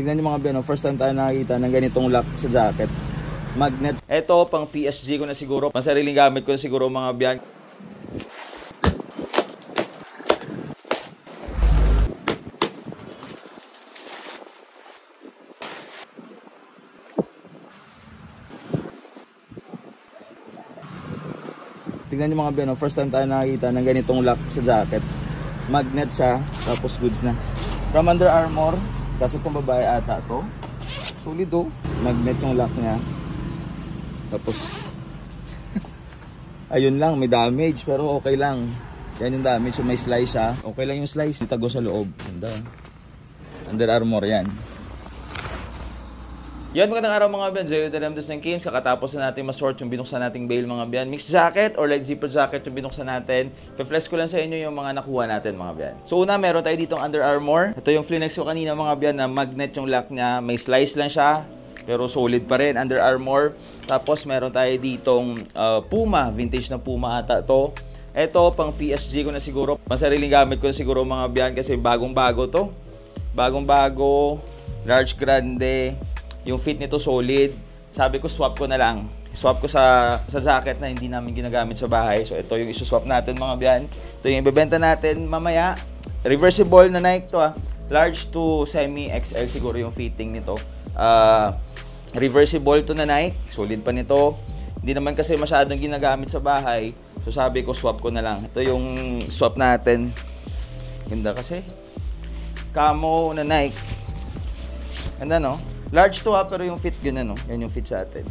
Tingnan nyo mga Ben, first time tayo nakakita ng ganitong lock sa jacket. Magnet. Ito, pang PSG ko na siguro. Pang sariling gamit ko na siguro mga Ben. Tingnan nyo mga Ben, first time tayo nakakita ng ganitong lock sa jacket. Magnet siya, tapos goods na. From Under Armour. Kasi kung babae ata to. Solid oh. Magnet yung lock niya. Tapos ayun lang, may damage pero okay lang. Yan yung damage, so may slice siya. Okay lang yung slice. Itago sa loob. Ganda. Under Armour yan. Yan, magandang araw mga biyan. Zayo Daremdes ng Games. Kakatapos na natin masort yung binuksan nating bail mga biyan. Mixed jacket or light zipper jacket yung binuksan natin. Flex ko lang sa inyo yung mga nakuha natin mga biyan. So una, meron tayo ditong Under Armour. Ito yung flinex ko kanina mga biyan na magnet yung lock niya. May slice lang siya pero solid pa rin. Under Armour. Tapos meron tayo ditong Puma. Vintage na Puma ata to. Ito pang PSG ko na siguro. Pang sariling gamit ko na siguro mga biyan kasi bagong bago to. Bagong bago. Large grande. Yung fit nito solid. Sabi ko swap ko na lang. Swap ko sa jacket na hindi namin ginagamit sa bahay. So ito yung isuswap natin mga biyan. Ito yung ibebenta natin mamaya. Reversible na Nike to ah. Large to semi XL siguro yung fitting nito. Reversible to na Nike. Solid pa nito. Hindi naman kasi masyadong ginagamit sa bahay. So sabi ko swap ko na lang. Ito yung swap natin. Ganda kasi. Camo na Nike. Ganda no? Large to ha, pero yung fit yun ano, yan yung fit sa atin.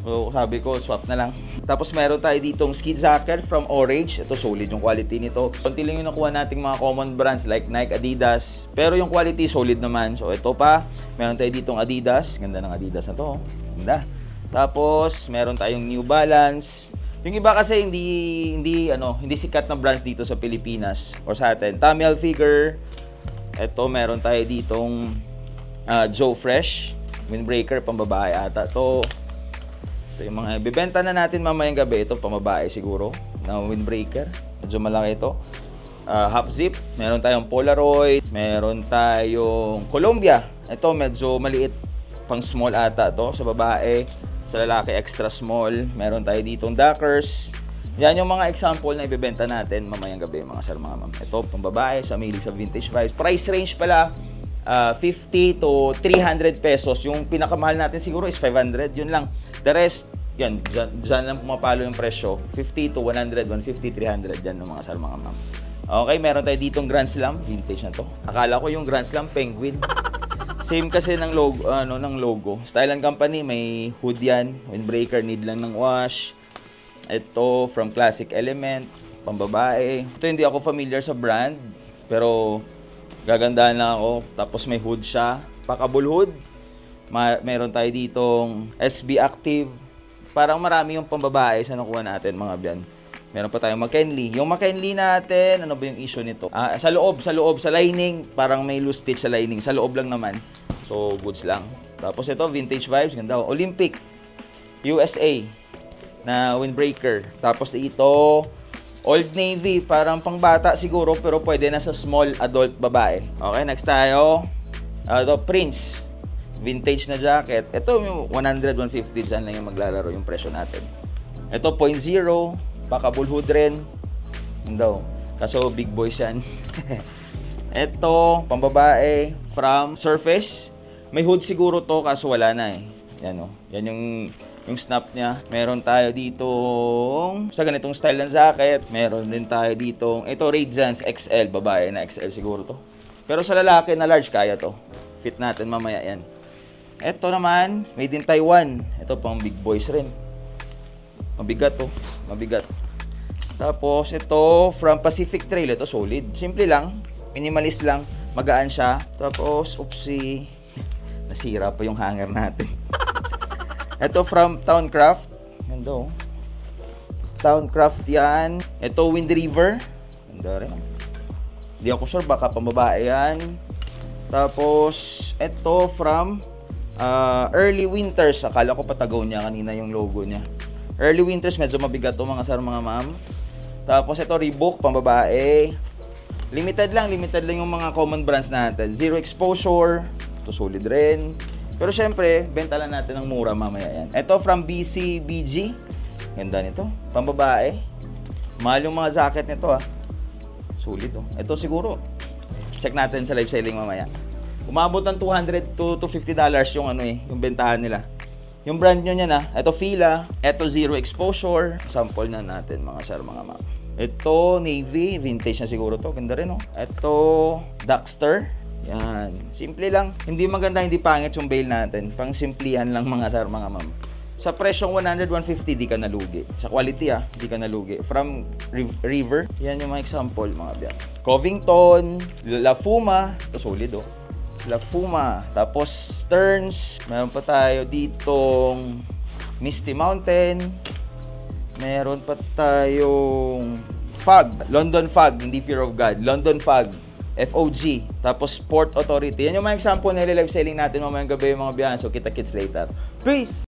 So, sabi ko, swap na lang. Tapos meron tayo ditong ski jacket from Orange. Ito solid yung quality nito. Konti lang yung nakuha nating mga common brands like Nike, Adidas. Pero yung quality solid naman. So ito pa, meron tayo ditong Adidas. Ganda ng Adidas na to. Ganda. Tapos meron tayong New Balance. Yung iba kasi hindi sikat na brands dito sa Pilipinas or sa atin. Tommy Hilfiger. Ito meron tayo ditong Joe Fresh, windbreaker, pambabae ata. Ito yung mga ibibenta na natin mamayang gabi. Ito pambabae siguro na windbreaker. Medyo malaki ito. Half zip. Meron tayong Polaroid. Meron tayong Columbia. Ito medyo maliit. Pang small ata to sa babae. Sa lalaki extra small. Meron tayo ditong Dockers. Yan yung mga example na ibibenta natin mamayang gabi mga sir mga ma'am. Ito pambabae sa milig sa vintage vibes. Price range pala 50 to 300 pesos. Yung pinakamahal natin siguro is 500. Yun lang. The rest, yan, dyan lang pumapalo yung presyo. 50 to 100, 150, 300. Yan ng mga sir, mga ma'am. Okay, meron tayo ditong Grand Slam. Vintage na to. Akala ko yung Grand Slam Penguin. Same kasi ng logo, ng logo. Style & Company, may hood yan. Windbreaker, need lang ng wash. Ito, from Classic Element. Pambabae. Ito hindi ako familiar sa brand. Pero gagandahan lang ako. Tapos may hood siya. Packable hood. Meron tayo ditong SB Active. Parang marami yung pambabae sa nakuha natin mga biyan. Meron pa tayong McKinley. Yung McKinley natin, ano ba yung issue nito? Sa loob, sa lining. Parang may loose stitch sa lining. Sa loob lang naman. So, goods lang. Tapos ito, vintage vibes. Ganda. Olympic. USA. Na windbreaker. Tapos ito, Old Navy, parang pangbata siguro pero pwede na sa small adult babae. Okay, next tayo. Ito, Prince. Vintage na jacket. Ito, 100, 150 dyan lang yung maglalaro yung presyo natin. Ito, 0.0. Packable hood rin. Daw. Kaso, big boys yan. Ito, pambabae. From Surface. May hood siguro to kaso wala na eh. Yan o. Yan yung snap niya. Meron tayo dito sa ganitong style ng jacket. Meron din tayo dito. Ito Radiance XL. Babae na XL siguro to. Pero sa lalaki na large kaya to. Fit natin mamaya yan. Ito naman, made in Taiwan. Ito pang big boys rin. Mabigat to. Mabigat. Tapos ito from Pacific Trail. Ito solid. Simple lang. Minimalist lang. Magaan siya. Tapos, oopsie. Nasira pa yung hanger natin. Ito from Towncraft. Ganda oh. Towncraft yan. Ito Wind River. Ganda rin. Hindi ako sure. Baka pambabae yan. Tapos, ito from Early Winters. Akala ko Patagonia kanina yung logo niya. Early Winters. Medyo mabigat to mga sir, mga ma'am. Tapos ito Reebok. Pambabae. Limited lang yung mga common brands natin. Zero Exposure. Ito solid rin. Pero syempre, benta lang natin ng mura mamaya yan. Ito from BCBG. Ganda nito. Pambabae. Mahal yung mga jacket nito ah. Solid oh. Ito siguro. Check natin sa live selling mamaya. Umabot ng $200 to $50 yung ano eh, yung bentahan nila. Yung brand nyo niyan ah. Ito Fila. Ito Zero Exposure. Sample na natin mga sir, mga ma'am. Ito Navy. Vintage na siguro to. Ganda rin oh. Ito Daxter. Yan. Simple lang. Hindi maganda, hindi pangit yung bail natin. Pang simplihan lang mga sir, mga ma'am. Sa presyong 100, 150, di ka nalugi. Sa quality di ka nalugi. From River, yan yung mga example, mga biyan. Covington, La Fuma, ito solid oh. La Fuma, tapos Stearns, meron pa tayo ditong Misty Mountain, meron pa tayong Fog, London Fog, hindi Fear of God, London Fog, FOG, tapos Port Authority. Yan yung mga example na live selling natin mamayang gabi yung mga biyan. So kita-kits later. Peace!